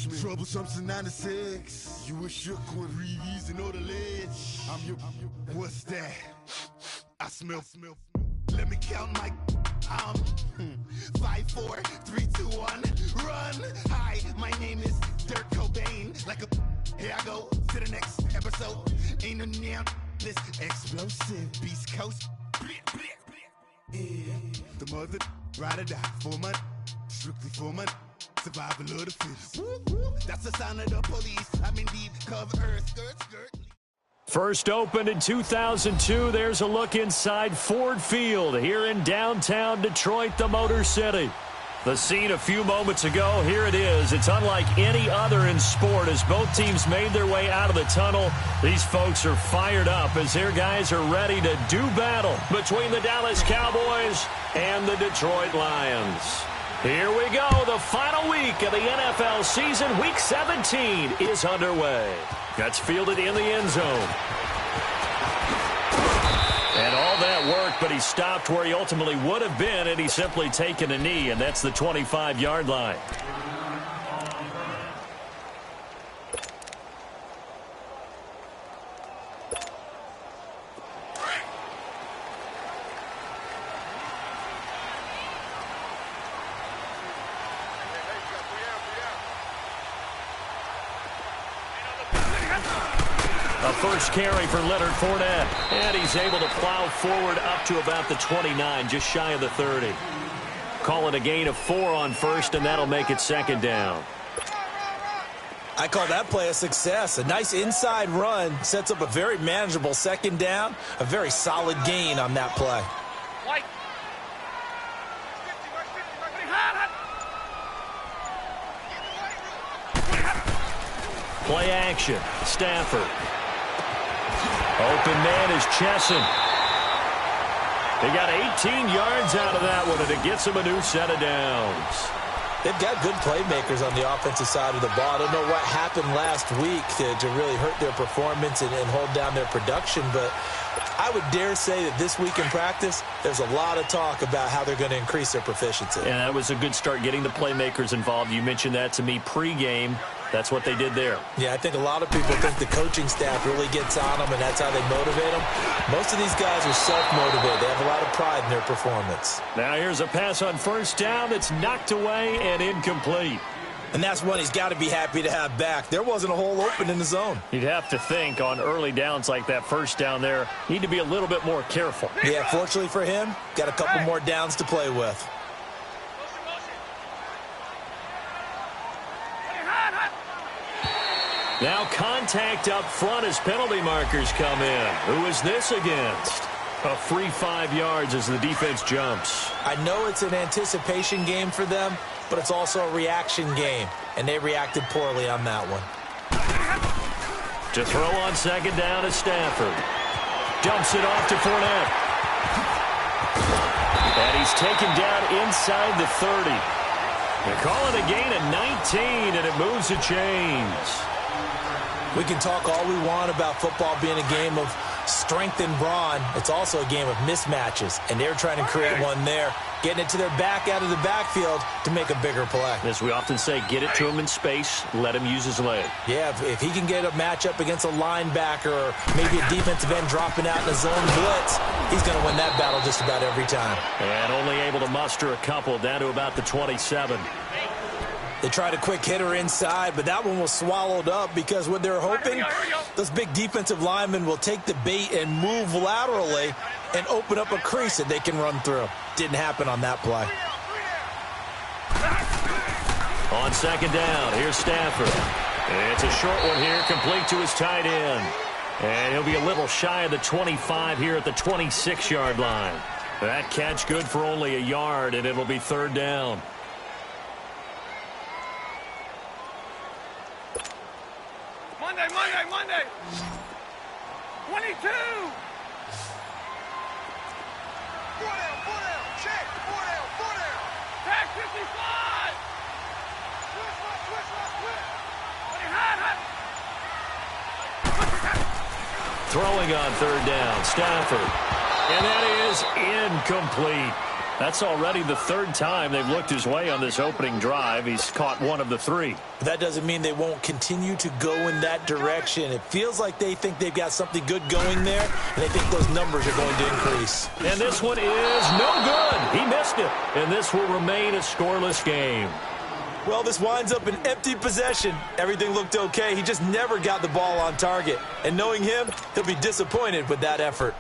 Troublesome since 96. You were shook with Reeves and all the ledge. I'm your. What's that? I smell. Let me count my. 5, 4, 3, 2, 1. Run. Hi, my name is Dirk Cobain. Like a. Here I go to the next episode. Ain't no damn this explosive Beast Coast. Yeah. The mother ride or die for my. Strictly for my. Survival of the fittest. That's the sign of the police. I'm indeed cover earth. Skirt. First opened in 2002, there's a look inside Ford Field here in downtown Detroit, the Motor City. The scene a few moments ago, here it is. It's unlike any other in sport as both teams made their way out of the tunnel. These folks are fired up as their guys are ready to do battle between the Dallas Cowboys and the Detroit Lions. Here we go. The final week of the NFL season, Week 17, is underway. That's fielded in the end zone. And all that work, but he stopped where he ultimately would have been, and he's simply taken a knee, and that's the 25-yard line. A first carry for Leonard Fournette. And he's able to plow forward up to about the 29, just shy of the 30. Calling a gain of 4 on first, and that'll make it second down. I call that play a success. A nice inside run sets up a very manageable second down. A very solid gain on that play. Play action. Stafford. Open man is Chesson. They got 18 yards out of that one, and it gets them a new set of downs. They've got good playmakers on the offensive side of the ball. I don't know what happened last week to really hurt their performance and hold down their production, but I would dare say that this week in practice, there's a lot of talk about how they're going to increase their proficiency. And that was a good start getting the playmakers involved. You mentioned that to me pregame. That's what they did there. Yeah, I think a lot of people think the coaching staff really gets on them, and that's how they motivate them. Most of these guys are self-motivated. They have a lot of pride in their performance. Now here's a pass on first down that's knocked away and incomplete. And that's one he's got to be happy to have back. There wasn't a hole open in the zone. You'd have to think on early downs like that first down there, need to be a little bit more careful. Yeah, fortunately for him, got a couple more downs to play with. Now contact up front as penalty markers come in. Who is this against? A free 5 yards as the defense jumps. I know it's an anticipation game for them, but it's also a reaction game, and they reacted poorly on that one. To throw on second down is Stafford. Dumps it off to Fournette. And he's taken down inside the 30. They call it a gain of 19, and it moves the chains. We can talk all we want about football being a game of strength and brawn. It's also a game of mismatches, and they're trying to create one there, getting it to their back out of the backfield to make a bigger play. As we often say, get it to him in space, let him use his leg. Yeah, if he can get a matchup against a linebacker or maybe a defensive end dropping out in a zone blitz, he's going to win that battle just about every time. And only able to muster a couple down to about the 27. They tried a quick hitter inside, but that one was swallowed up because what they're hoping, those big defensive linemen will take the bait and move laterally and open up a crease that they can run through. Didn't happen on that play. On second down, here's Stafford. It's a short one here, complete to his tight end. And he'll be a little shy of the 25 here at the 26-yard line. That catch good for only a yard, and it'll be third down. Monday. 22. 4 down. Check. 4 down. Tag 55. Throwing on third down, Stafford. And that is incomplete. That's already the third time they've looked his way on this opening drive. He's caught one of the three. That doesn't mean they won't continue to go in that direction. It feels like they think they've got something good going there, and they think those numbers are going to increase. And this one is no good. He missed it. And this will remain a scoreless game. Well, this winds up an empty possession. Everything looked okay. He just never got the ball on target. And knowing him, he'll be disappointed with that effort.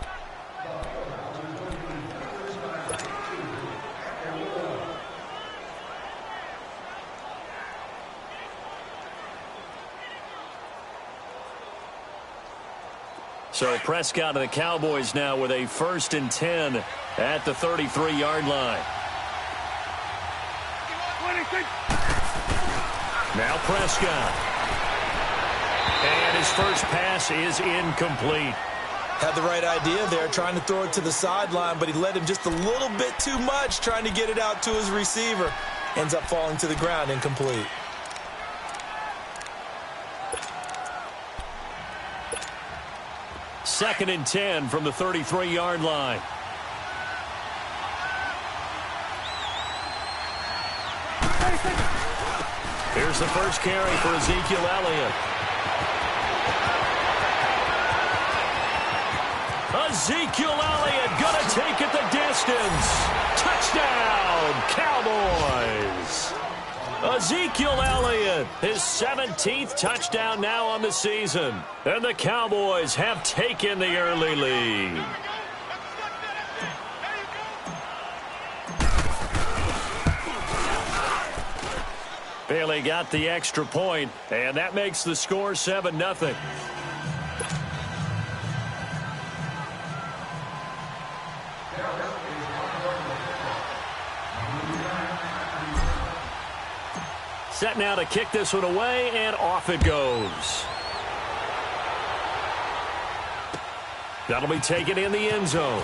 So Prescott and the Cowboys now with a 1st and 10 at the 33-yard line. Now Prescott. And his first pass is incomplete. Had the right idea there, trying to throw it to the sideline, but he led him just a little bit too much, trying to get it out to his receiver. Ends up falling to the ground, incomplete. Second and 10 from the 33-yard line. Here's the first carry for Ezekiel Elliott. Ezekiel Elliott gonna take it the distance. Touchdown, Cowboys. Ezekiel Elliott, his 17th touchdown now on the season. And the Cowboys have taken the early lead. Bailey got the extra point, and that makes the score 7-0. Set now to kick this one away, and off it goes. That'll be taken in the end zone.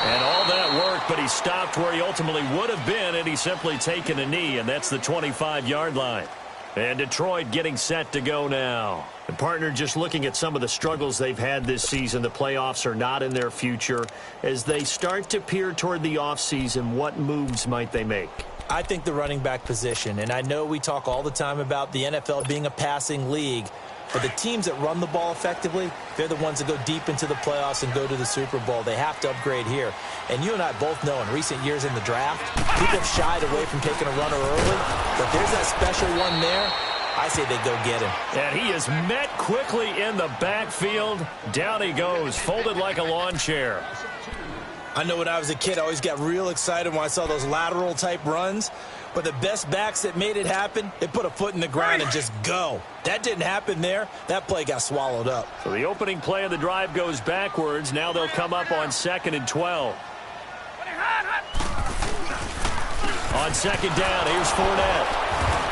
And all that work, but he stopped where he ultimately would have been, and he's simply taken a knee, and that's the 25-yard line. And Detroit getting set to go now. The partner, just looking at some of the struggles they've had this season, the playoffs are not in their future. As they start to peer toward the offseason, what moves might they make? I think the running back position, and I know we talk all the time about the NFL being a passing league, but the teams that run the ball effectively, they're the ones that go deep into the playoffs and go to the Super Bowl. They have to upgrade here. And you and I both know in recent years in the draft, people have shied away from taking a runner early, but there's that special one there. I say they go get him. And he is met quickly in the backfield. Down he goes, folded like a lawn chair. I know when I was a kid, I always got real excited when I saw those lateral-type runs. But the best backs that made it happen, they put a foot in the ground and just go. That didn't happen there. That play got swallowed up. So the opening play of the drive goes backwards. Now they'll come up on 2nd and 12. On 2nd down, here's Fournette.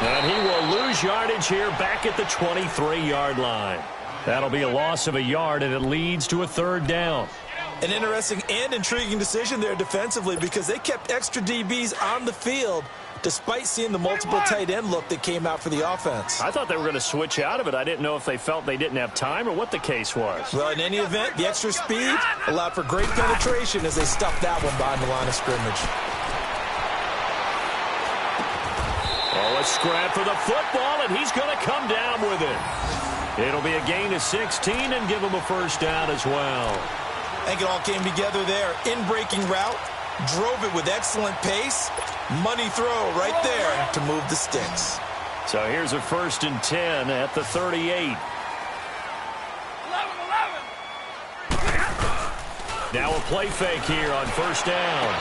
And he will lose yardage here back at the 23-yard line. That'll be a loss of a yard, and it leads to a 3rd down. An interesting and intriguing decision there defensively because they kept extra DBs on the field despite seeing the multiple tight end look that came out for the offense. I thought they were going to switch out of it. I didn't know if they felt they didn't have time or what the case was. Well, in any event, the extra speed allowed for great penetration as they stuffed that one behind the line of scrimmage. Oh, a scrap for the football, and he's going to come down with it. It'll be a gain of 16 and give him a 1st down as well. I think it all came together there. In-breaking route, drove it with excellent pace. Money throw right there to move the sticks. So here's a 1st and 10 at the 38. 11. Now a play fake here on 1st down.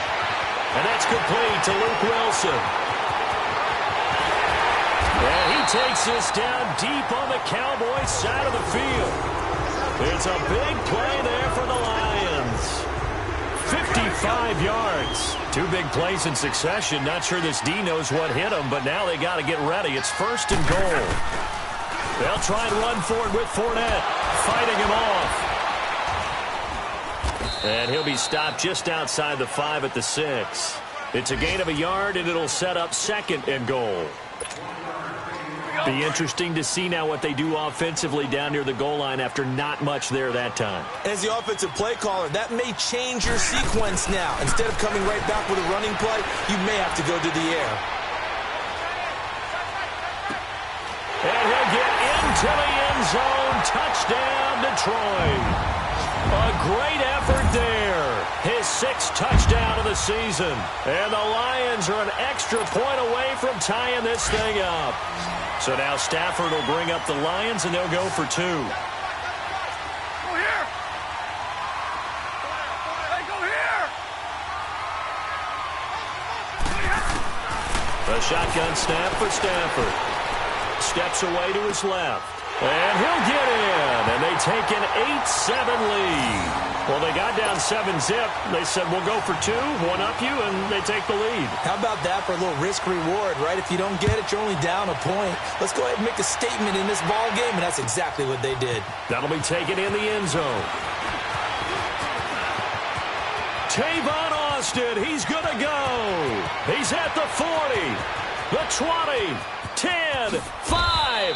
And that's complete to Luke Wilson. And he takes this down deep on the Cowboys side of the field. It's a big play there for the Lions. 55 yards. 2 big plays in succession. Not sure this D knows what hit him, but now they got to get ready. It's 1st and goal. They'll try and run for it with Fournette, fighting him off. And he'll be stopped just outside the 5 at the 6. It's a gain of a yard, and it'll set up 2nd and goal. Be interesting to see now what they do offensively down near the goal line after not much there that time. As the offensive play caller, that may change your sequence now. Instead of coming right back with a running play, you may have to go to the air. And he'll get into the end zone. Touchdown, Detroit. A great effort there. His 6th touchdown of the season. And the Lions are an extra point away from tying this thing up. So now Stafford will bring up the Lions, and they'll go for 2. Go here. Hey, go here. A shotgun snap for Stafford. Steps away to his left. And he'll get in. And they take an 8-7 lead. Well, they got down 7-zip. They said, we'll go for 2, one up you, and they take the lead. How about that for a little risk-reward, right? If you don't get it, you're only down a point. Let's go ahead and make a statement in this ball game, and that's exactly what they did. That'll be taken in the end zone. Tavon Austin, he's going to go. He's at the 40, the 20, 10, 5.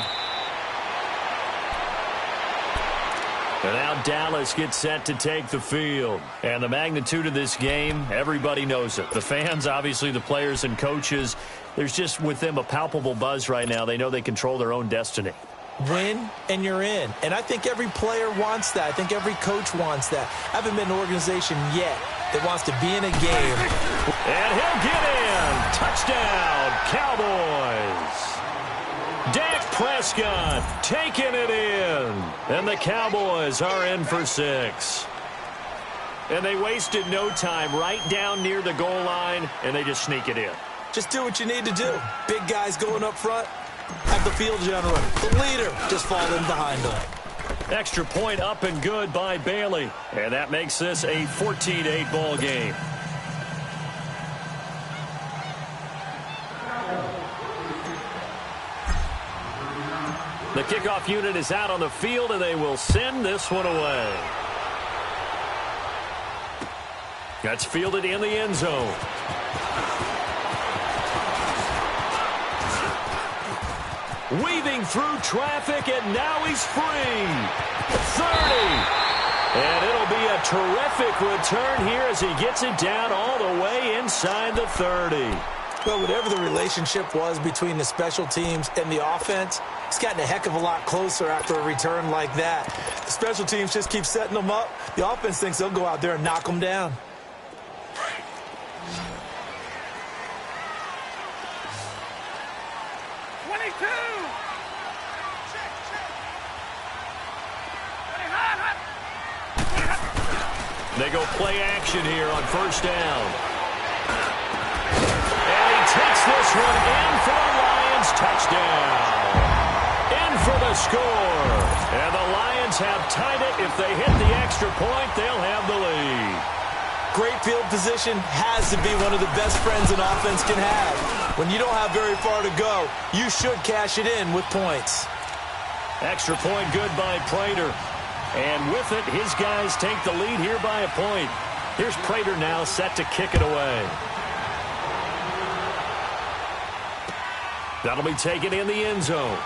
And now Dallas gets set to take the field. And the magnitude of this game, everybody knows it. The fans, obviously the players and coaches, there's just with them a palpable buzz right now. They know they control their own destiny. Win, and you're in. And I think every player wants that. I think every coach wants that. I haven't been in an organization yet that wants to be in a game. And he'll get in. Touchdown, Cowboys. Dak Prescott taking it in. And the Cowboys are in for 6. And they wasted no time right down near the goal line, and they just sneak it in. Just do what you need to do. Big guys going up front. Have the field general, the leader, just fall in behind them. Extra point up and good by Bailey. And that makes this a 14-8 ball game. The kickoff unit is out on the field, and they will send this one away. That's fielded in the end zone. Weaving through traffic, and now he's free. 30. And it'll be a terrific return here as he gets it down all the way inside the 30. Well, whatever the relationship was between the special teams and the offense, it's gotten a heck of a lot closer after a return like that. The special teams just keep setting them up. The offense thinks they'll go out there and knock them down. They go play action here on first down. And he takes this one in for the Lions. Touchdown. In for the score. And the Lions have tied it. If they hit the extra point, they'll have the lead. Great field position has to be one of the best friends an offense can have. When you don't have very far to go, you should cash it in with points. Extra point good by Prater. And with it, his guys take the lead here by a point. Here's Prater now set to kick it away. That'll be taken in the end zone.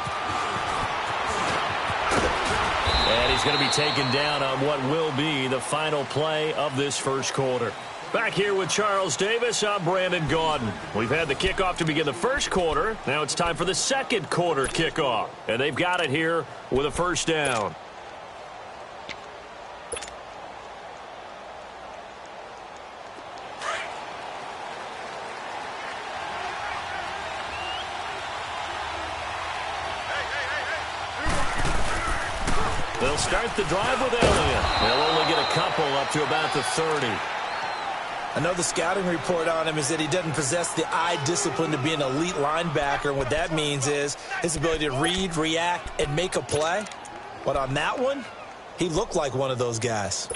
And he's going to be taken down on what will be the final play of this first quarter. Back here with Charles Davis, I'm Brandon Gaudin. We've had the kickoff to begin the first quarter. Now it's time for the second quarter kickoff. And they've got it here with a first down. They'll start the drive with Elliott. They'll only get a couple up to about the 30. Another scouting report on him is that he doesn't possess the eye discipline to be an elite linebacker. And what that means is his ability to read, react, and make a play. But on that one, he looked like one of those guys.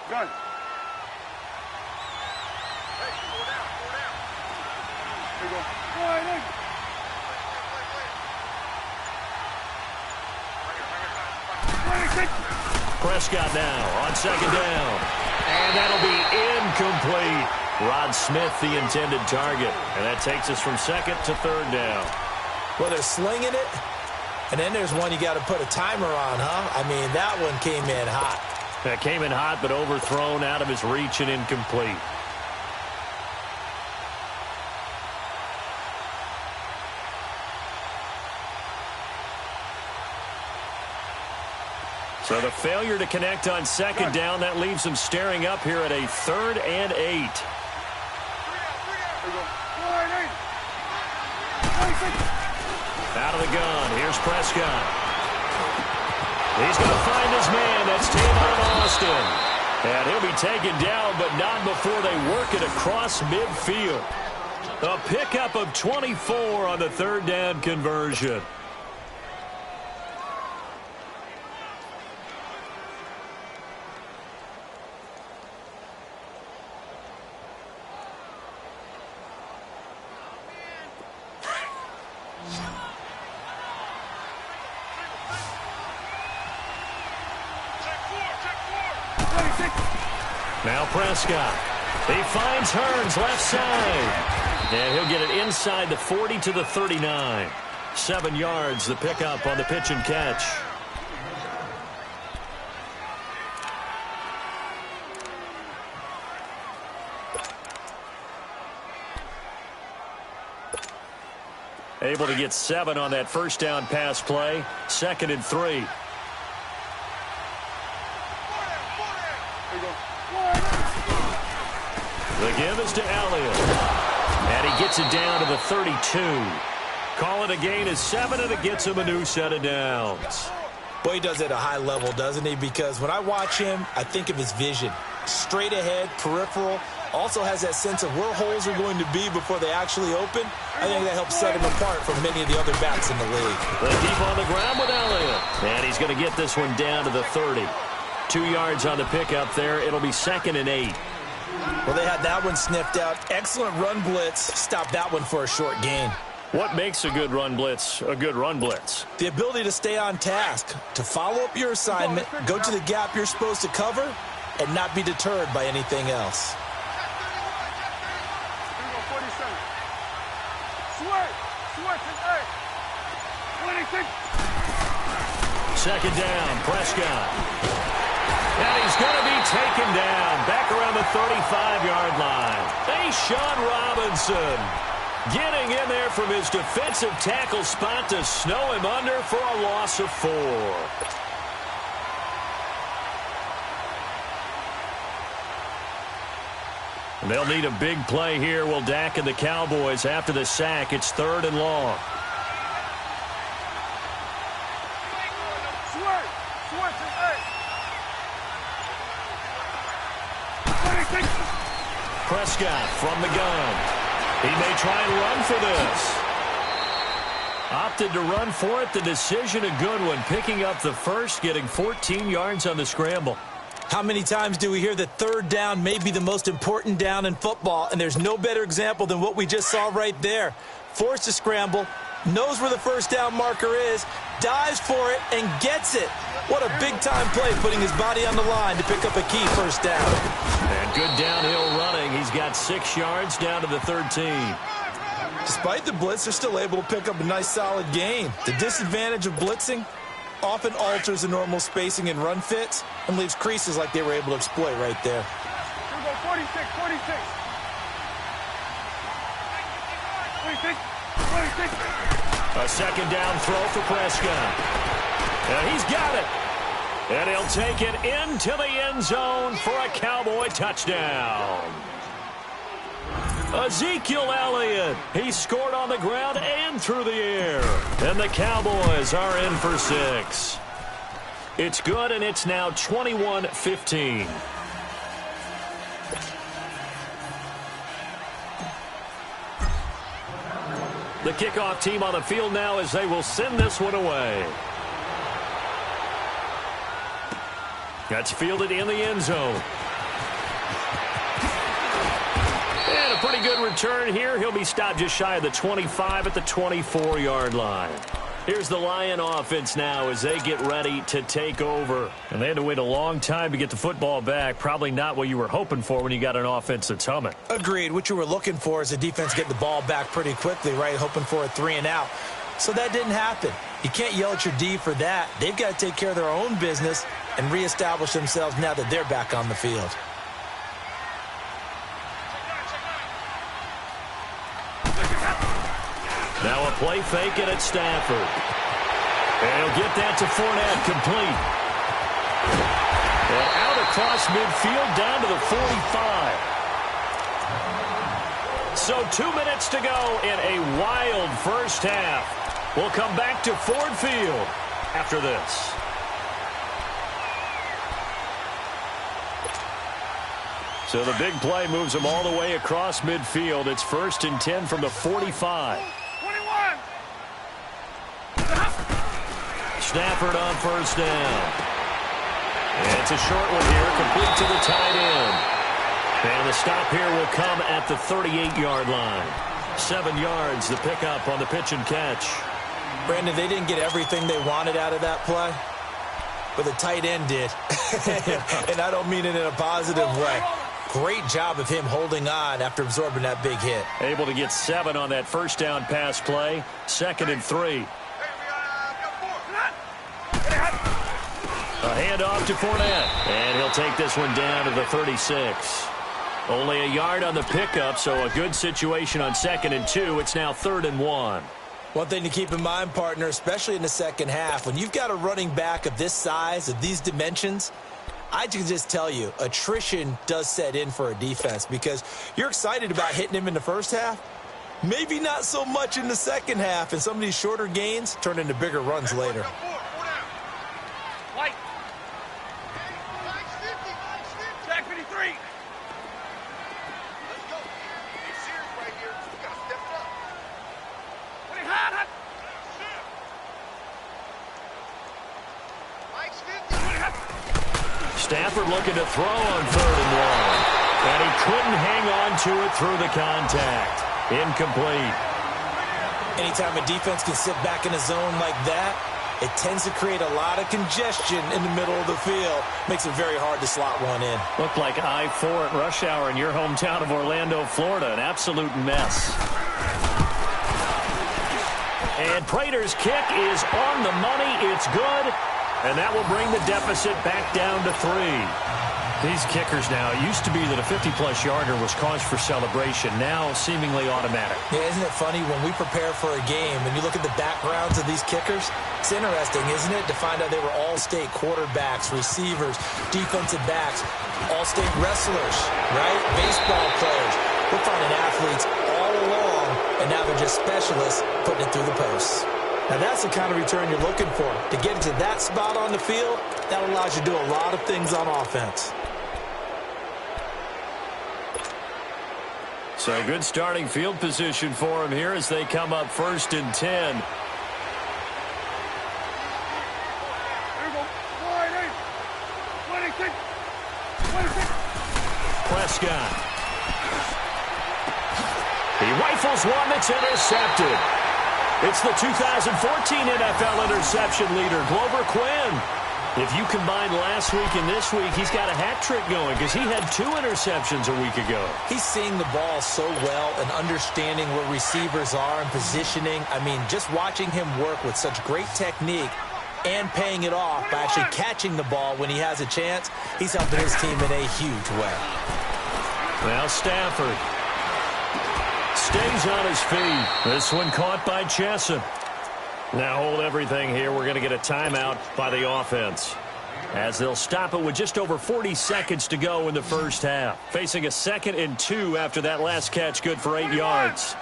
Gun. Hey, go down. Here you go. Prescott now on second down. And that'll be incomplete. Rod Smith, the intended target. And that takes us from second to third down. Well, they're slinging it, and then there's one you got to put a timer on, huh? I mean, that one came in hot. That came in hot, but overthrown, out of his reach, and incomplete. So the failure to connect on second down, that leaves them staring up here at a 3rd and 8. Out of the gun, here's Prescott. He's going to find his man. That's Tavon Austin. And he'll be taken down, but not before they work it across midfield. A pickup of 24 on the 3rd down conversion. Now Prescott. He finds Hearns left side. And he'll get it inside the 40 to the 39. 7 yards, the pickup on the pitch and catch. Able to get 7 on that first down pass play. 2nd and 3. The give is to Elliott. And he gets it down to the 32. Call it a gain of 7, and it gets him a new set of downs. Boy, he does it at a high level, doesn't he? Because when I watch him, I think of his vision. Straight ahead, peripheral. Also has that sense of where holes are going to be before they actually open. I think that helps set him apart from many of the other backs in the league. The deep on the ground with Elliott. And he's going to get this one down to the 30. 2 yards on the pickup there. It'll be 2nd and 8. Well, they had that one sniffed out. Excellent run blitz. Stopped that one for a short gain. What makes a good run blitz a good run blitz? The ability to stay on task, to follow up your assignment, go to the gap you're supposed to cover, and not be deterred by anything else. Second down, Prescott. And he's going to be taken down back around the 35-yard line. Sean Robinson getting in there from his defensive tackle spot to snow him under for a loss of 4. They'll need a big play here. Will Dak and the Cowboys after the sack. It's 3rd and long. Prescott from the gun. He may try and run for this. Opted to run for it. The decision a good one. Picking up the first, getting 14 yards on the scramble. How many times do we hear that 3rd down may be the most important down in football, and there's no better example than what we just saw right there. Forced to scramble, knows where the first down marker is, dives for it, and gets it. What a big-time play, putting his body on the line to pick up a key first down. And good downhill running. He's got 6 yards down to the 13. Despite the blitz, they're still able to pick up a nice, solid gain. The disadvantage of blitzing often alters the normal spacing and run fits and leaves creases like they were able to exploit right there. Here we go, 46. 46. A second down throw for Prescott. And he's got it. And he'll take it into the end zone for a Cowboy touchdown. Ezekiel Elliott. He scored on the ground and through the air. And the Cowboys are in for 6. It's good, and it's now 21-15. The kickoff team on the field now as they will send this one away. That's fielded in the end zone. And a pretty good return here. He'll be stopped just shy of the 25 at the 24-yard line. Here's the Lion offense now as they get ready to take over. And they had to wait a long time to get the football back. Probably not what you were hoping for when you got an offense that's humming. Agreed. What you were looking for is a defense get the ball back pretty quickly, right? Hoping for a 3 and out. So that didn't happen. You can't yell at your D for that. They've got to take care of their own business and reestablish themselves now that they're back on the field. Now a play fake it at Stafford. And he'll get that to Fournette, complete. And out across midfield, down to the 45. So 2 minutes to go in a wild first half. We'll come back to Ford Field after this. So the big play moves them all the way across midfield. It's 1st and 10 from the 45. Stafford on first down. And it's a short one here, complete to the tight end. And the stop here will come at the 38-yard line. 7 yards, the pickup on the pitch and catch. Brandon, they didn't get everything they wanted out of that play, but the tight end did. And I don't mean it in a positive way. Great job of him holding on after absorbing that big hit. Able to get 7 on that first down pass play. 2nd and 3. A handoff to Fournette. And he'll take this one down to the 36. Only a yard on the pickup, so a good situation on 2nd and 2. It's now 3rd and 1. One thing to keep in mind, partner, especially in the second half, when you've got a running back of this size, of these dimensions, I can just tell you, attrition does set in for a defense because you're excited about hitting him in the first half. Maybe not so much in the second half, and some of these shorter gains turn into bigger runs later. Jack 53. Stafford looking to throw on 3rd and 1. And he couldn't hang on to it through the contact. Incomplete. Anytime a defense can sit back in a zone like that, it tends to create a lot of congestion in the middle of the field. Makes it very hard to slot one in. Looked like I-4 at rush hour in your hometown of Orlando, Florida. An absolute mess. And Prater's kick is on the money. It's good. And that will bring the deficit back down to 3. These kickers now, it used to be that a 50-plus yarder was cause for celebration. Now seemingly automatic. Yeah, isn't it funny when we prepare for a game and you look at the backgrounds of these kickers? It's interesting, isn't it, to find out they were all-state quarterbacks, receivers, defensive backs, all-state wrestlers, right? Baseball players. We're finding athletes all along, and now they're just specialists putting it through the posts. Now, that's the kind of return you're looking for. To get into that spot on the field, that allows you to do a lot of things on offense. So good starting field position for him here as they come up 1st and 10. Prescott. He rifles one that's intercepted. It's the 2014 NFL interception leader, Glover Quinn. If you combine last week and this week, he's got a hat trick going because he had 2 interceptions a week ago. He's seeing the ball so well and understanding where receivers are and positioning. I mean, just watching him work with such great technique and paying it off by actually catching the ball when he has a chance, he's helping his team in a huge way. Now Stafford stays on his feet. This one caught by Chesson. Now hold everything here. We're going to get a timeout by the offense as they'll stop it with just over 40 seconds to go in the first half. Facing a 2nd and 2 after that last catch, good for 8 yards.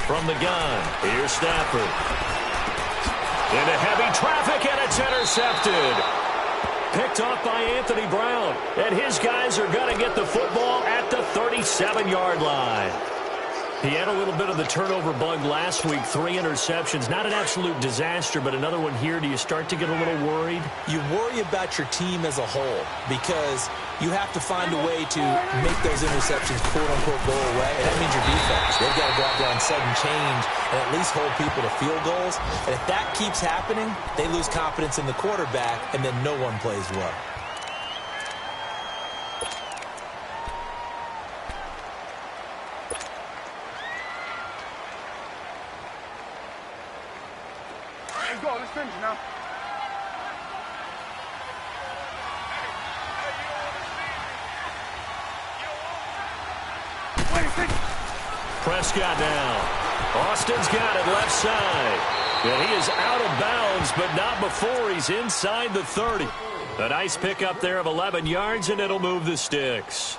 From the gun, here's Stafford. Into heavy traffic, and it's intercepted. Picked off by Anthony Brown. And his guys are going to get the football at the 37-yard line. He had a little bit of the turnover bug last week, 3 interceptions. Not an absolute disaster, but another one here. Do you start to get a little worried? You worry about your team as a whole because you have to find a way to make those interceptions, quote-unquote, go away. And that means your defense. They've got to go out there on sudden change and at least hold people to field goals. And if that keeps happening, they lose confidence in the quarterback, and then no one plays well. Let's go. Let's finish now. Prescott now. Austin's got it left side. And he is out of bounds, but not before he's inside the 30. A nice pickup there of 11 yards, and it'll move the sticks.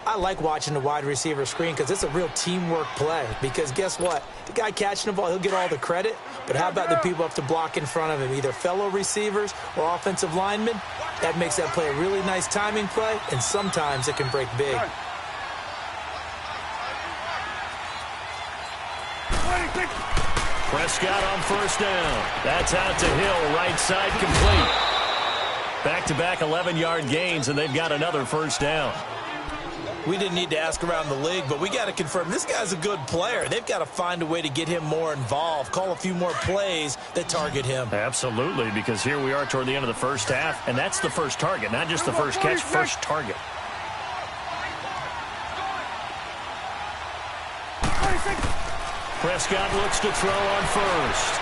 I like watching the wide receiver screen because it's a real teamwork play. Because guess what? The guy catching the ball, he'll get all the credit. But how about the people up to block in front of him, either fellow receivers or offensive linemen? That makes that play a really nice timing play, and sometimes it can break big. Prescott on first down. That's out to Hill, right side complete. Back-to-back 11-yard gains, and they've got another first down. We didn't need to ask around the league, but we got to confirm this guy's a good player. They've got to find a way to get him more involved, call a few more plays that target him. Absolutely, because here we are toward the end of the first half, and that's the first target, not just the first catch, first target. Prescott looks to throw on first.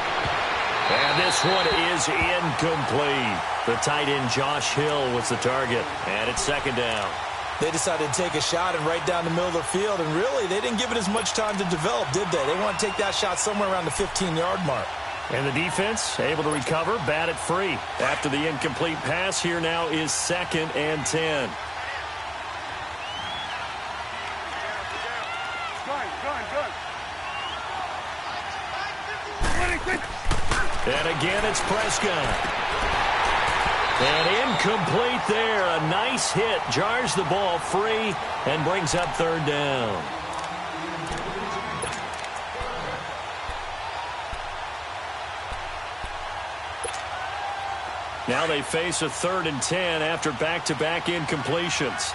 And this one is incomplete. The tight end Josh Hill was the target, and it's second down. They decided to take a shot and right down the middle of the field, and really, they didn't give it as much time to develop, did they? They want to take that shot somewhere around the 15-yard mark. And the defense able to recover, bat it free. After the incomplete pass, here now is 2nd and 10. And again, it's Prescott. And incomplete there. A nice hit. Jars the ball free and brings up third down. Now they face a 3rd and 10 after back-to-back incompletions.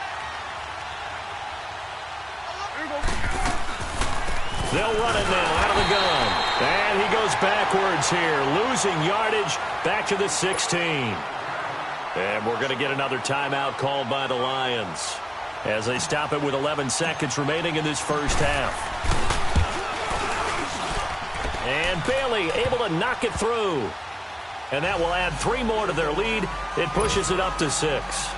They'll run it now out of the gun. And he goes backwards here, losing yardage back to the 16. And we're going to get another timeout called by the Lions as they stop it with 11 seconds remaining in this first half. And Bailey able to knock it through. And that will add 3 more to their lead. It pushes it up to 6.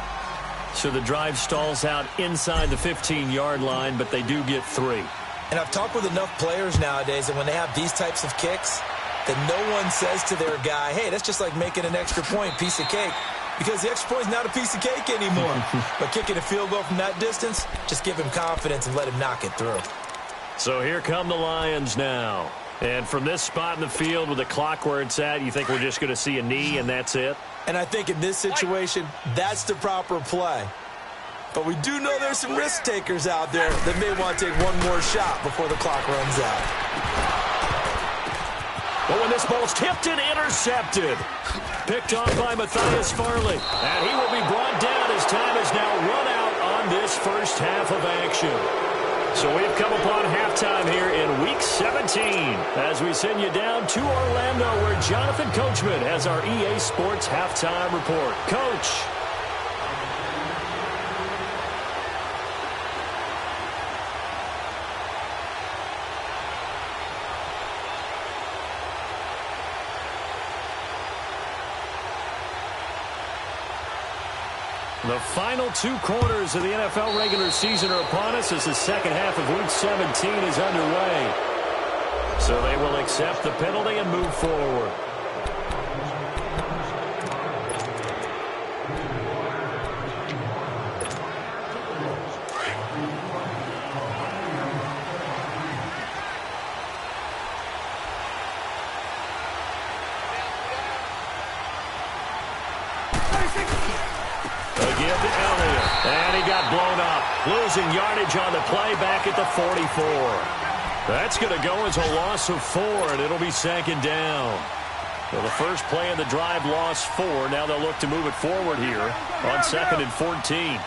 So the drive stalls out inside the 15-yard line, but they do get 3. And I've talked with enough players nowadays that when they have these types of kicks, that no one says to their guy, hey, that's just like making an extra point, piece of cake. Because the extra point is not a piece of cake anymore. But kicking a field goal from that distance, just give him confidence and let him knock it through. So here come the Lions now. And from this spot in the field with the clock where it's at, you think we're just going to see a knee and that's it? And I think in this situation, that's the proper play. But we do know there's some risk takers out there that may want to take one more shot before the clock runs out. But when this ball's tipped and intercepted, picked off by Matthias Farley. And he will be brought down as time is now run out on this first half of action. So we've come upon halftime here in Week 17 as we send you down to Orlando where Jonathan Coachman has our EA Sports Halftime Report. Coach. The final 2 quarters of the NFL regular season are upon us as the second half of Week 17 is underway. So they will accept the penalty and move forward. And he got blown up, losing yardage on the play back at the 44. That's going to go as a loss of 4, and it'll be second down. Well, the first play of the drive lost 4. Now they'll look to move it forward here on 2nd and 14.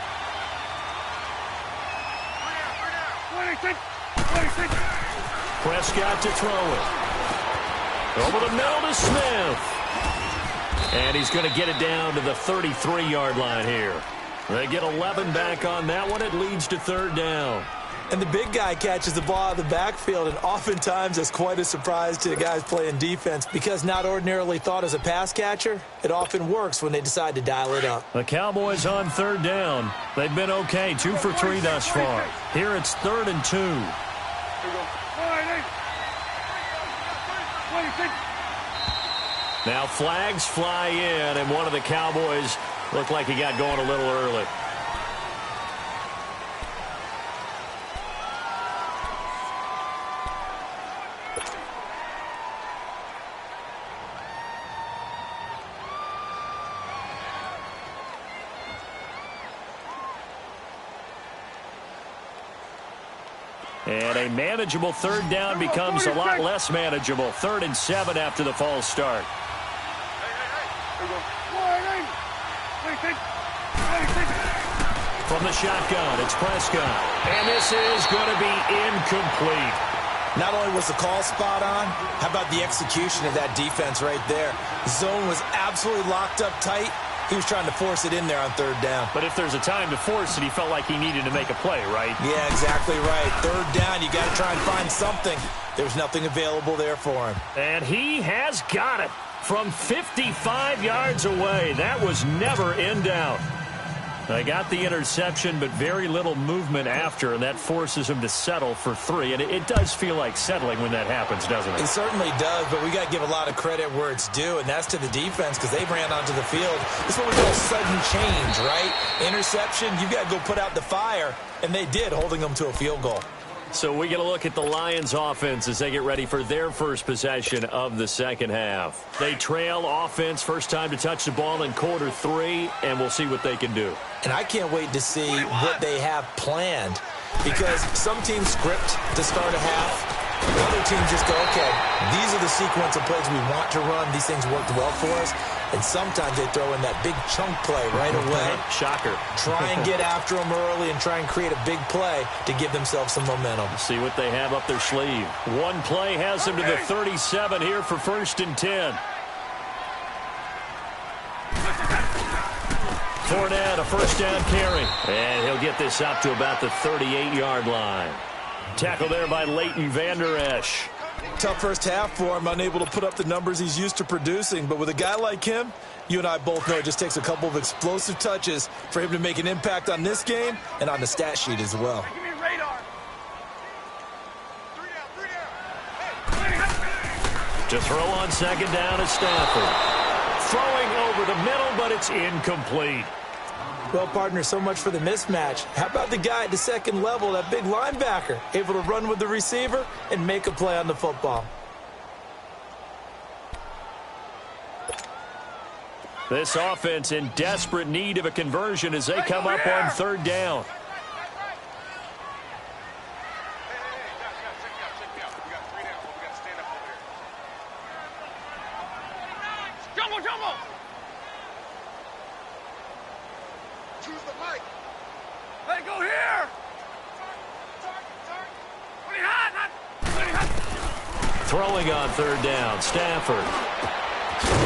26. Prescott to throw it. Over the middle to Smith. And he's going to get it down to the 33-yard line here. They get 11 back on that one. It leads to 3rd down. And the big guy catches the ball out of the backfield, and oftentimes that's quite a surprise to the guys playing defense because not ordinarily thought as a pass catcher, it often works when they decide to dial it up. The Cowboys on 3rd down. They've been okay, 2 for 3 thus far. Here it's 3rd and 2. Now flags fly in, and one of the Cowboys looked like he got going a little early. And a manageable 3rd down becomes a lot less manageable. 3rd and 7 after the false start. From the shotgun, it's Prescott. And this is going to be incomplete. Not only was the call spot on, how about the execution of that defense right there? The zone was absolutely locked up tight. He was trying to force it in there on 3rd down. But if there's a time to force it, he felt like he needed to make a play, right? Yeah, exactly right. 3rd down, you got to try and find something. There's nothing available there for him. And he has got it from 55 yards away. That was never in doubt. They got the interception, but very little movement after, and that forces him to settle for 3. And it does feel like settling when that happens, doesn't it? It certainly does, but we got to give a lot of credit where it's due, and that's to the defense because they ran onto the field. This is what we call sudden change, right? Interception, you've got to go put out the fire, and they did, holding them to a field goal. So we get a look at the Lions offense as they get ready for their first possession of the second half. They trail offense, first time to touch the ball in quarter 3, and we'll see what they can do. And I can't wait to see what they have planned because some teams script to start a half. Other teams just go, okay, these are the sequence of plays we want to run. These things worked well for us. And sometimes they throw in that big chunk play right away. Shocker. Try and get after them early and try and create a big play to give themselves some momentum. See what they have up their sleeve. One play has them to the 37 here for 1st and 10. Fournette, a first down carry. And he'll get this up to about the 38-yard line. Tackle there by Leighton Vander Esch. Tough first half for him, unable to put up the numbers he's used to producing. But with a guy like him, you and I both know it just takes a couple of explosive touches for him to make an impact on this game and on the stat sheet as well. Give me radar. 3 down. To throw on 2nd down is Stafford. Throwing over the middle, but it's incomplete. Well, partner, so much for the mismatch. How about the guy at the 2nd level, that big linebacker, able to run with the receiver and make a play on the football? This offense in desperate need of a conversion as they come up on 3rd down. Jumbo! Choose the mic. Hey, go here! Throwing on 3rd down, Stafford.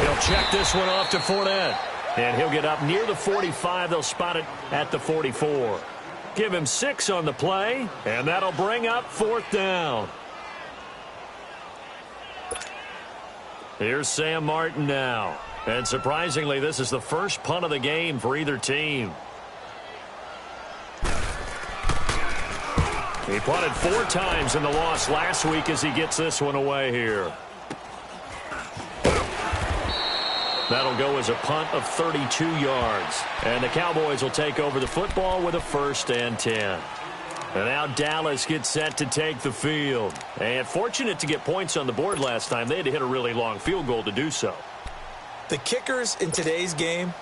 He'll check this one off to Fournette. And he'll get up near the 45. They'll spot it at the 44. Give him 6 on the play, and that'll bring up 4th down. Here's Sam Martin now. And surprisingly, this is the first punt of the game for either team. He punted 4 times in the loss last week as he gets this one away here. That'll go as a punt of 32 yards. And the Cowboys will take over the football with a 1st and 10. And now Dallas gets set to take the field. And fortunate to get points on the board last time. They had to hit a really long field goal to do so. The kickers in today's game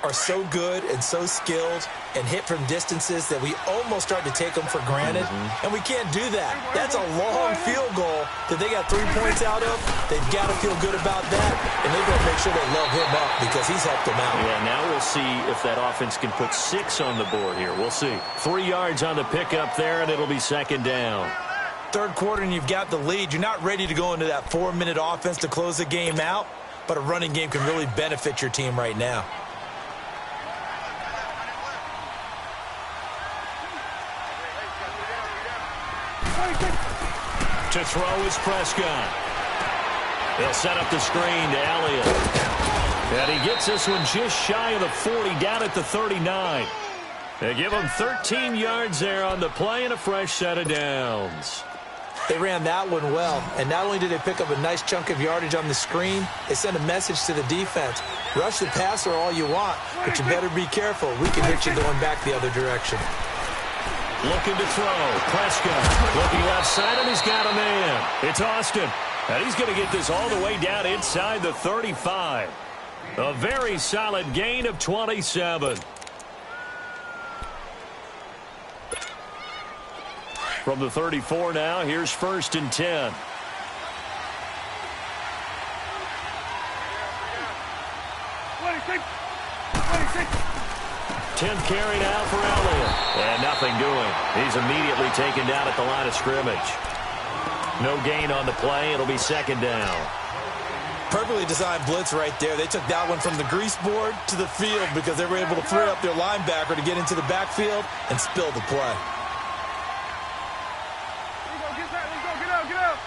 are so good and so skilled and hit from distances that we almost start to take them for granted, and we can't do that. That's a long field goal that they got 3 points out of. They've got to feel good about that, and they've got to make sure they love him up because he's helped them out. Yeah, now we'll see if that offense can put 6 on the board here. We'll see. 3 yards on the pickup there, and it'll be second down. Third quarter, and you've got the lead. You're not ready to go into that 4-minute offense to close the game out, but a running game can really benefit your team right now. To throw is Prescott. They'll set up the screen to Elliott. And he gets this one just shy of the 40, down at the 39. They give him 13 yards there on the play and a fresh set of downs. They ran that one well, and not only did they pick up a nice chunk of yardage on the screen, they sent a message to the defense. Rush the passer all you want, but you better be careful. We can hit you going back the other direction. Looking to throw. Prescott looking left side, and he's got a man. It's Austin, and he's going to get this all the way down inside the 35. A very solid gain of 27. From the 34 now, here's 1st and 10. 10th carry now for Elliott. And nothing doing. He's immediately taken down at the line of scrimmage. No gain on the play. It'll be second down. Perfectly designed blitz right there. They took that one from the grease board to the field because they were able to free up their linebacker to get into the backfield and spill the play. Get out.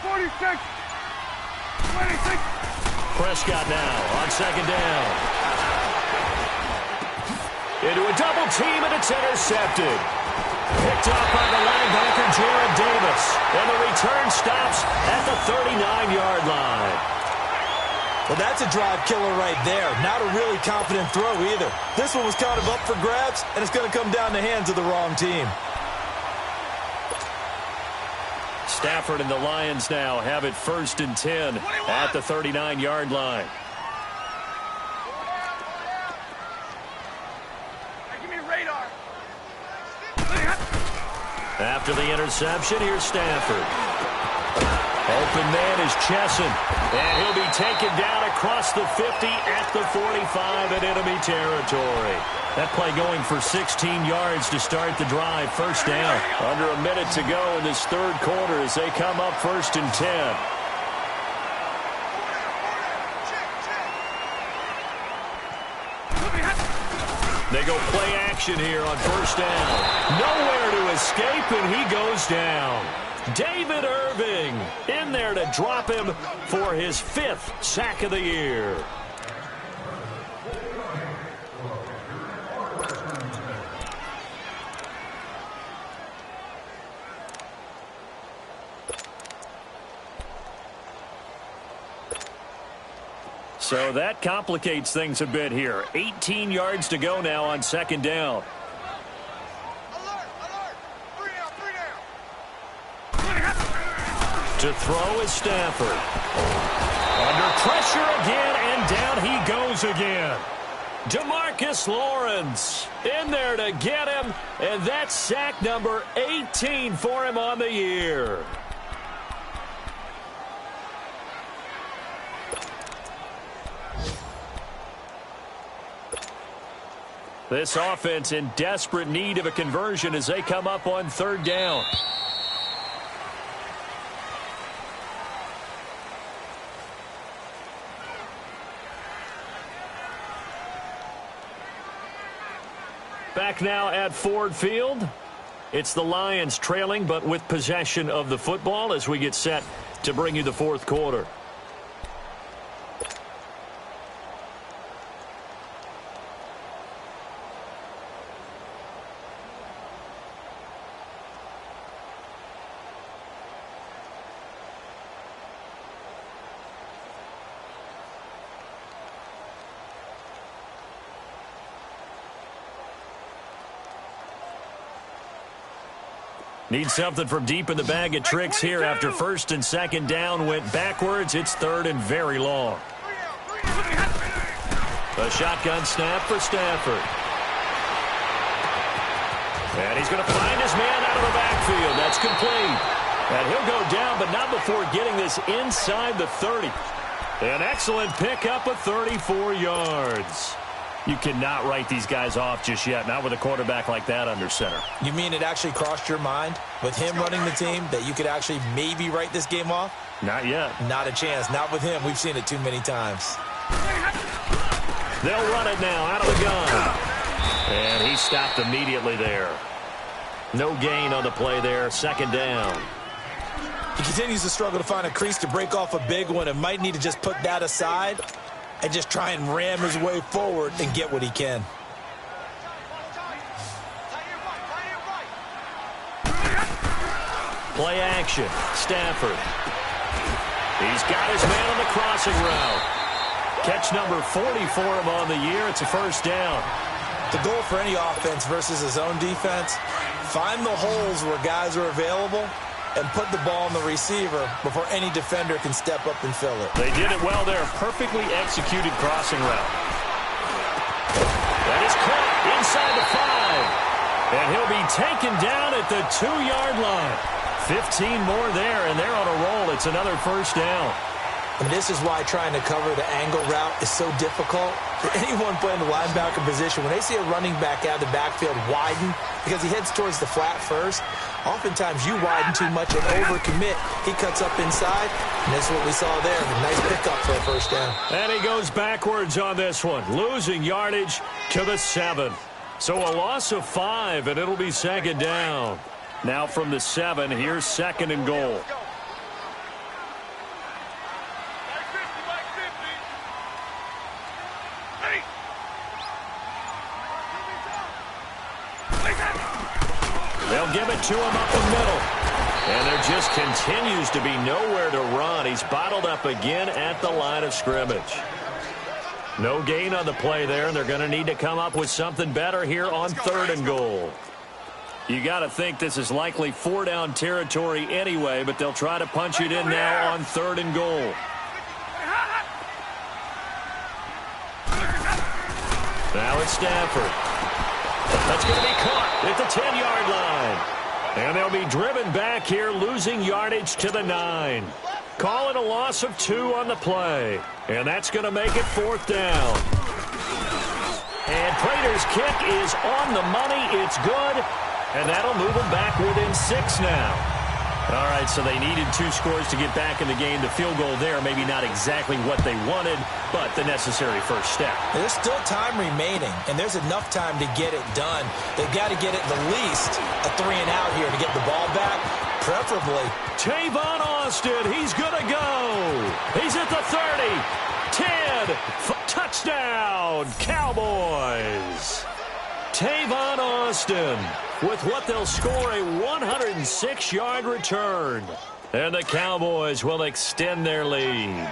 46. 26. Prescott now on second down. Into a double team, and it's intercepted. Picked up by the linebacker, Jared Davis. And the return stops at the 39-yard line. Well, that's a drive killer right there. Not a really confident throw either. This one was kind of up for grabs, and it's going to come down the hands of the wrong team. Stafford and the Lions now have it 1st and 10 at the 39-yard line. Give me radar. After the interception, here's Stafford. Open man is Chesson, and he'll be taken down across the 50 at the 45 in enemy territory. That play going for 16 yards to start the drive. First down. Under a minute to go in this third quarter as they come up 1st and 10. They go play action here on first down. Nowhere to escape, and he goes down. David Irving in there to drop him for his 5th sack of the year. So that complicates things a bit here. 18 yards to go now on second down. Alert. 3 down. To throw is Stafford. Under pressure again, and down he goes again. DeMarcus Lawrence in there to get him, and that's sack number 18 for him on the year. This offense in desperate need of a conversion as they come up on third down. Back now at Ford Field. It's the Lions trailing, but with possession of the football as we get set to bring you the fourth quarter. Need something from deep in the bag of tricks here after first and second down went backwards. It's third and very long. 3 A shotgun snap for Stafford. And he's going to find his man out of the backfield. That's complete. And he'll go down, but not before getting this inside the 30. An excellent pickup of 34 yards. You cannot write these guys off just yet, not with a quarterback like that under center. You mean it actually crossed your mind with him running the team that you could actually maybe write this game off? Not yet. Not a chance. Not with him. We've seen it too many times. They'll run it now out of the gun. And he stopped immediately there. No gain on the play there. Second down. He continues to struggle to find a crease to break off a big one and might need to just put that aside and just try and ram his way forward and get what he can. Play action. Stafford. He's got his man on the crossing route. Catch number 40 for him on the year. It's a first down. The goal for any offense versus his own defense, find the holes where guys are available and put the ball on the receiver before any defender can step up and fill it. They did it well there. Perfectly executed crossing route. That is caught inside the 5. And he'll be taken down at the 2-yard line. 15 more there, and they're on a roll. It's another first down. And this is why trying to cover the angle route is so difficult. For anyone playing the linebacker position, when they see a running back out of the backfield widen because he heads towards the flat first, oftentimes you widen too much and overcommit. He cuts up inside, and that's what we saw there. A nice pickup for a first down. And he goes backwards on this one, losing yardage to the 7. So a loss of 5, and it'll be second down. Now from the 7, here's second and goal. They'll give it to him up the middle. And there just continues to be nowhere to run. He's bottled up again at the line of scrimmage. No gain on the play there, and they're going to need to come up with something better here on third and goal. You got to think this is likely 4-down territory anyway, but they'll try to punch it in now on third and goal. Now it's Stafford. That's going to be caught at the 10-yard line. And they'll be driven back here, losing yardage to the 9. Call it a loss of 2 on the play. And that's going to make it fourth down. And Prater's kick is on the money. It's good. And that'll move them back within 6 now. All right, so they needed 2 scores to get back in the game. The field goal there, maybe not exactly what they wanted, but the necessary first step. There's still time remaining, and there's enough time to get it done. They've got to get it the least a 3-and-out here to get the ball back, preferably. Tavon Austin, he's going to go. He's at the 30, 10, touchdown, Cowboys. Tavon Austin with what they'll score a 106-yard return. And the Cowboys will extend their lead.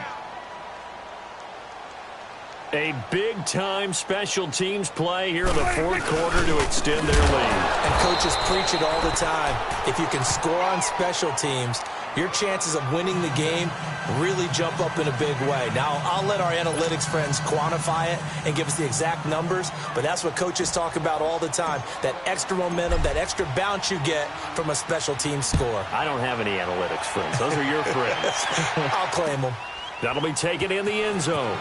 A big-time special teams play here in the fourth quarter to extend their lead. And coaches preach it all the time. If you can score on special teams, your chances of winning the game really jump up in a big way. Now, I'll let our analytics friends quantify it and give us the exact numbers, but that's what coaches talk about all the time, that extra momentum, that extra bounce you get from a special team score. I don't have any analytics friends. Those are your friends. I'll claim them. That'll be taken in the end zone.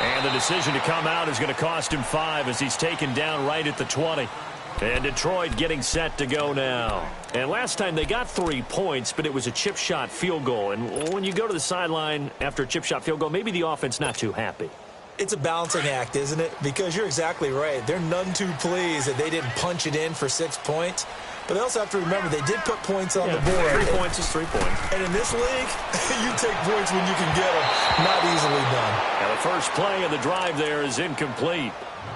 And the decision to come out is going to cost him 5 as he's taken down right at the 20. And Detroit getting set to go now. And last time they got 3 points, but it was a chip shot field goal. And when you go to the sideline after a chip shot field goal, maybe the offense not too happy. It's a balancing act, isn't it? Because you're exactly right. They're none too pleased that they didn't punch it in for 6 points. But they also have to remember they did put points on the board. 3 points is 3 points. And in this league, you take points when you can get them. Not easily done. And the first play of the drive there is incomplete.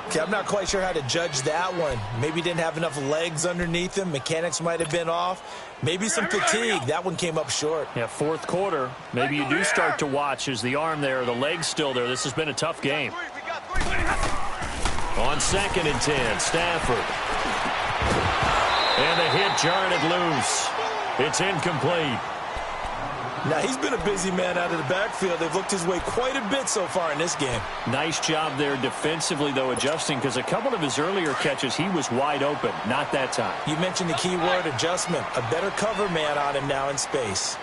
Okay, I'm not quite sure how to judge that one. Maybe didn't have enough legs underneath him. Mechanics might have been off. Maybe some fatigue. That one came up short. Yeah, fourth quarter. Maybe you do start to watch as the arm there, the leg's still there. This has been a tough game. On 2nd and 10, Stafford. And the hit jarred it loose. It's incomplete. Now, he's been a busy man out of the backfield. They've looked his way quite a bit so far in this game. Nice job there defensively, though, adjusting, because a couple of his earlier catches, he was wide open. Not that time. You mentioned the key word, adjustment. A better cover man on him now in space.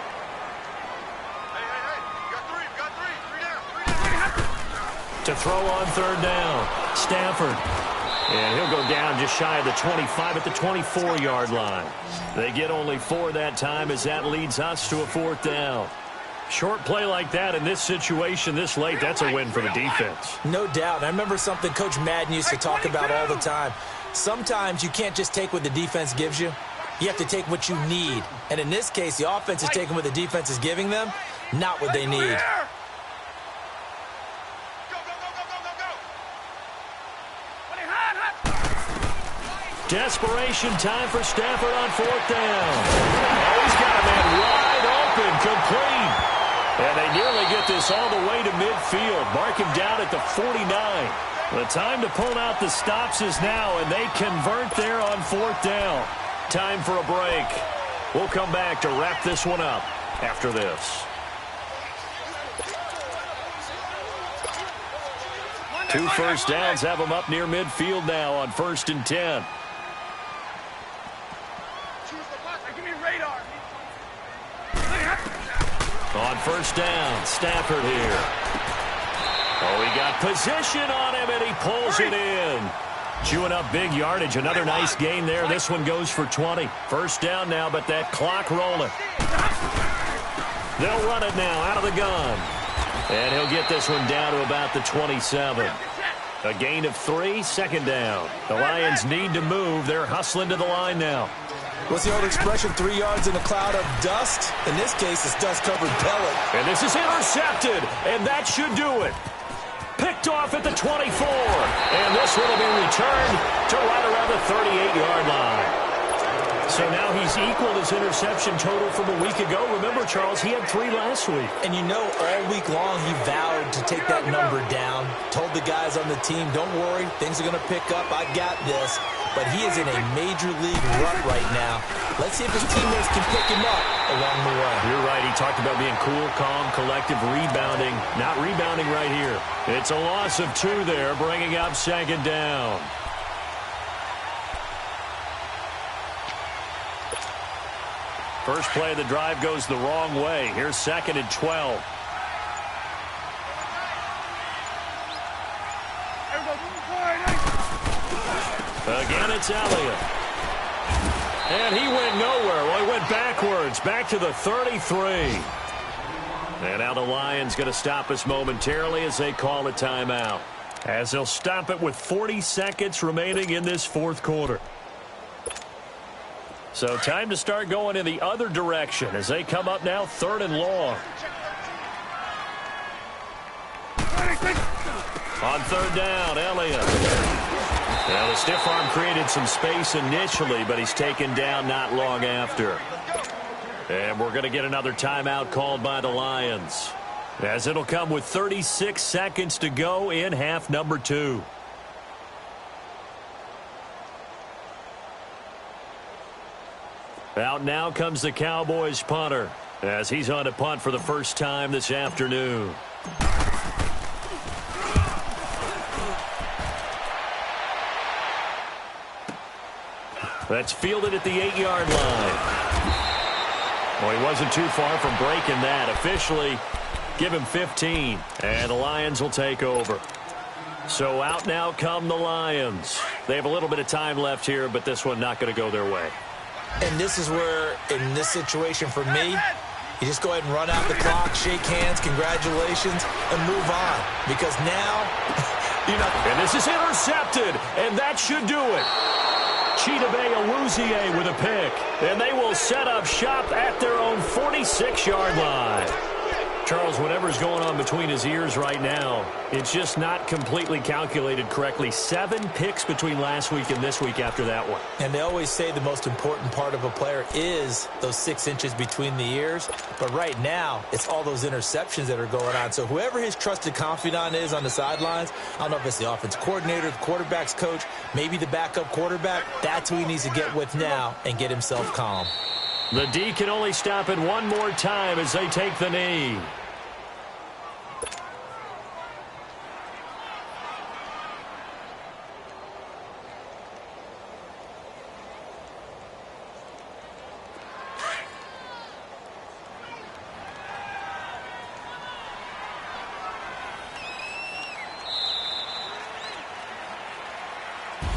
To throw on third down, Stafford. And he'll go down just shy of the 25 at the 24-yard line. They get only 4 that time as that leads us to a 4th down. Short play like that in this situation this late, that's a win for the defense. No doubt. I remember something Coach Madden used to talk about all the time. Sometimes you can't just take what the defense gives you. You have to take what you need. And in this case, the offense is taking what the defense is giving them, not what they need. Desperation time for Stafford on 4th down. Oh, he's got a man wide open, complete. And they nearly get this all the way to midfield. Mark him down at the 49. The time to pull out the stops is now, and they convert there on 4th down. Time for a break. We'll come back to wrap this one up after this. 2 first downs have them up near midfield now on 1st and 10. On 1st down, Stafford here. Oh, he got position on him, and he pulls it in. Chewing up big yardage. Another nice gain there. This one goes for 20. 1st down now, but that clock rolling. They'll run it now out of the gun. And he'll get this one down to about the 27. A gain of 3, 2nd down. The Lions need to move. They're hustling to the line now. What's the old expression, 3 yards in a cloud of dust? In this case, it's dust-covered pellet. And this is intercepted, and that should do it. Picked off at the 24, and this one will be returned to right around the 38-yard line. So now he's equaled his interception total from a week ago. Remember, Charles, he had 3 last week. And you know, all week long he vowed to take that number down. Told the guys on the team, don't worry, things are going to pick up. I got this. But he is in a major league rut right now. Let's see if his teammates can pick him up along the way. You're right. He talked about being cool, calm, collective, rebounding. Not rebounding right here. It's a loss of 2 there, bringing up 2nd down. First play of the drive goes the wrong way. Here's 2nd and 12. Again, it's Elliott. And he went nowhere. Well, he went backwards, back to the 33. And now the Lions going to stop us momentarily as they call a timeout. As they'll stop it with 40 seconds remaining in this 4th quarter. So time to start going in the other direction as they come up now 3rd and long. On 3rd down, Elliott. Now the stiff arm created some space initially, but he's taken down not long after. And we're going to get another timeout called by the Lions, as it'll come with 36 seconds to go in half number 2. Out now comes the Cowboys punter, as he's on a punt for the first time this afternoon. That's fielded at the 8-yard line. Well, he wasn't too far from breaking that. Officially, give him 15, and the Lions will take over. So out now come the Lions. They have a little bit of time left here, but this one not going to go their way. And this is where, in this situation for me, you just go ahead and run out the clock, shake hands, congratulations, and move on. Because now, you know. And this is intercepted, and that should do it. Chidobe Awuzie with a pick, and they will set up shop at their own 46-yard line. Charles, whatever's going on between his ears right now, it's just not completely calculated correctly. 7 picks between last week and this week after that one. And they always say the most important part of a player is those 6 inches between the ears. But right now, it's all those interceptions that are going on. So whoever his trusted confidant is on the sidelines, I don't know if it's the offense coordinator, the quarterback's coach, maybe the backup quarterback, that's who he needs to get with now and get himself calm. The D can only stop it one more time as they take the knee.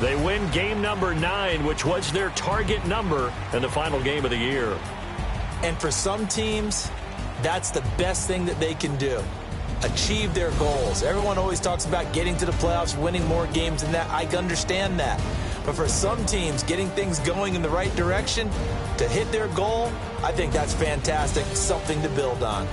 They win game number 9, which was their target number in the final game of the year. And for some teams, that's the best thing that they can do. Achieve their goals. Everyone always talks about getting to the playoffs, winning more games than that. I understand that. But for some teams, getting things going in the right direction to hit their goal, I think that's fantastic, something to build on.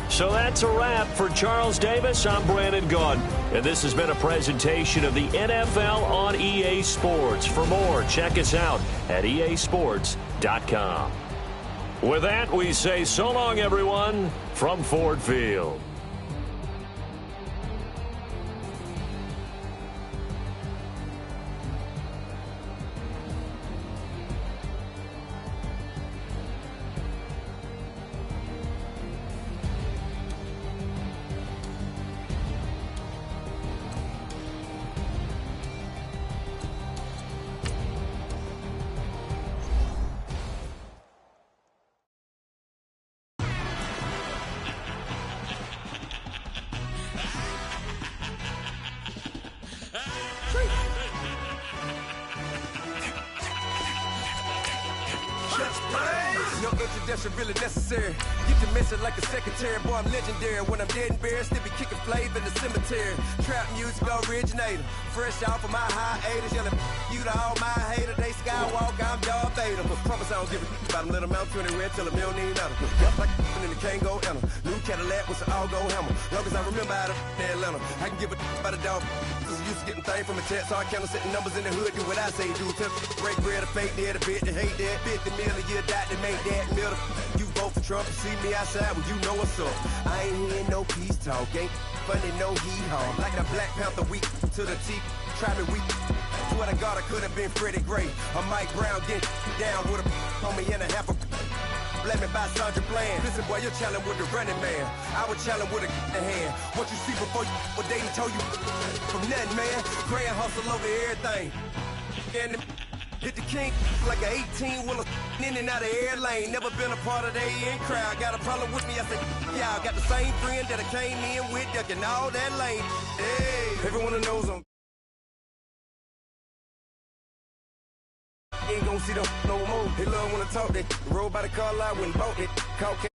So that's a wrap for Charles Davis. I'm Brandon Gaudin, and this has been a presentation of the NFL on EA Sports. For more, check us out at easports.com. With that, we say so long, everyone, from Ford Field. No introduction really necessary. Get the message like a secretary. Boy, I'm legendary. When I'm dead and buried, still be kicking flavor in the cemetery. Trap music originator. Fresh off of my hiatus. Yelling you to all my haters. They skywalk, I'm Darth Vader. But promise I don't give a about them. Let them out 20 red till them don't need nothing. Up like and the can't go enter. New Cadillac with an all-go hammer. Long as I remember out of Atlanta. I can give a about a dog. Used to getting things from a text, so I count setting numbers in the hood. Do what I say, do. Break bread, a fake dead, a bit to hate that. 50 million, you die to make that middle. You vote for Trump, you see me outside, well, you know what's up. I ain't hearing no peace talk, ain't funny, no hee-haw. Like the Black Panther week to the teeth, try me weak. Swear to God, I could have been Freddie Gray. Or Mike Brown getting down with a on me and a half a. Let me buy Sandra Bland. Listen, boy, you're challenging with the running man. I was challenging with a hand. What you see before you, what they told you from nothing, man. Pray and hustle over everything. And hit the king like an 18-wheeler in and out of air lane. Never been a part of the in crowd. Got a problem with me, I said, y'all got the same friend that I came in with, ducking all that lane. Hey, everyone knows I'm. Ain't gon' see them no more. They love when I talk, they roll by the car lot when bought it. Caught